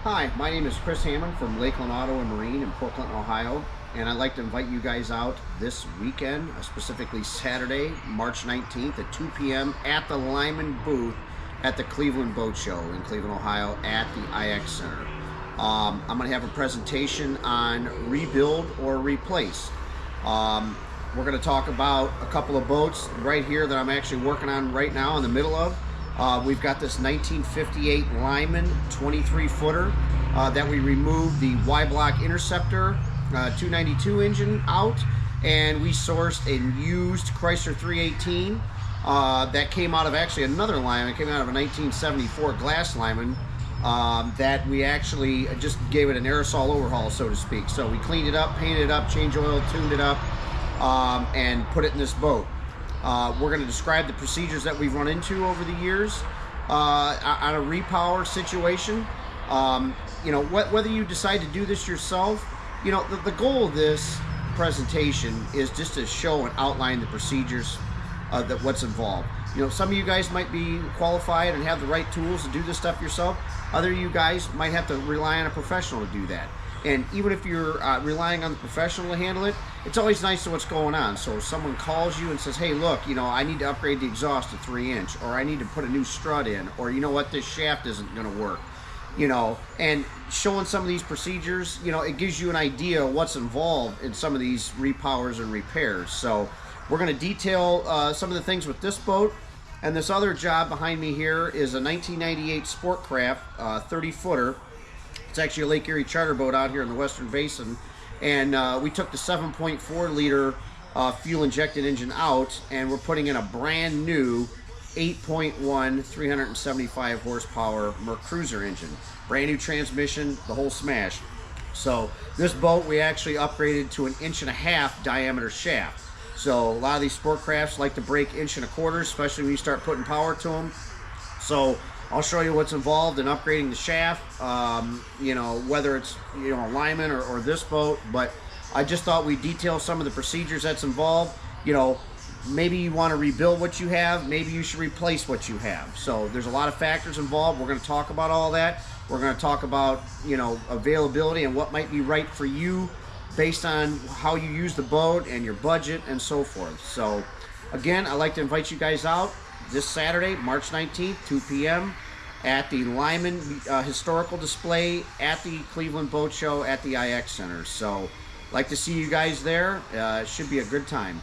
Hi, my name is Chris Hammond from Lakeland Auto and Marine in Portland, Ohio, and I'd like to invite you guys out this weekend, specifically Saturday, March 19th at 2 p.m. at the Lyman booth at the Cleveland Boat Show in Cleveland, Ohio at the IX Center. I'm going to have a presentation on rebuild or replace. We're going to talk about a couple of boats right here that I'm actually working on right now in the middle of. We've got this 1958 Lyman 23-footer that we removed the Y-block Interceptor 292 engine out, and we sourced a used Chrysler 318 that came out of actually another Lyman. It came out of a 1974 glass Lyman that we actually just gave it an aerosol overhaul, so to speak. So we cleaned it up, painted it up, changed oil, tuned it up, and put it in this boat. We're going to describe the procedures that we've run into over the years on a repower situation. Whether you decide to do this yourself, the goal of this presentation is just to show and outline the procedures that what's involved. Some of you guys might be qualified and have the right tools to do this stuff yourself. Other of you guys might have to rely on a professional to do that. And even if you're relying on the professional to handle it, it's always nice to know what's going on. So if someone calls you and says, hey, look, I need to upgrade the exhaust to 3-inch, or I need to put a new strut in, or you know what, this shaft isn't going to work, and showing some of these procedures, it gives you an idea of what's involved in some of these repowers and repairs. So we're going to detail some of the things with this boat. And this other job behind me here is a 1998 Sportcraft 30-footer. It's actually a Lake Erie charter boat out here in the Western Basin, and we took the 7.4 liter fuel injected engine out, and we're putting in a brand new 8.1 375 horsepower Mercruiser engine, brand new transmission, the whole smash. So this boat we actually upgraded to an 1.5-inch diameter shaft. So a lot of these sport crafts like to break 1.25 inches, especially when you start putting power to them. So I'll show you what's involved in upgrading the shaft, whether it's a Lyman or this boat, but I just thought we'd detail some of the procedures that's involved. Maybe you want to rebuild what you have, maybe you should replace what you have. So there's a lot of factors involved. We're going to talk about all that. We're going to talk about availability and what might be right for you based on how you use the boat and your budget and so forth. So again, I'd like to invite you guys out this Saturday, March 19th, 2 p.m. at the Lyman Historical Display at the Cleveland Boat Show at the IX Center. So, like to see you guys there. It should be a good time.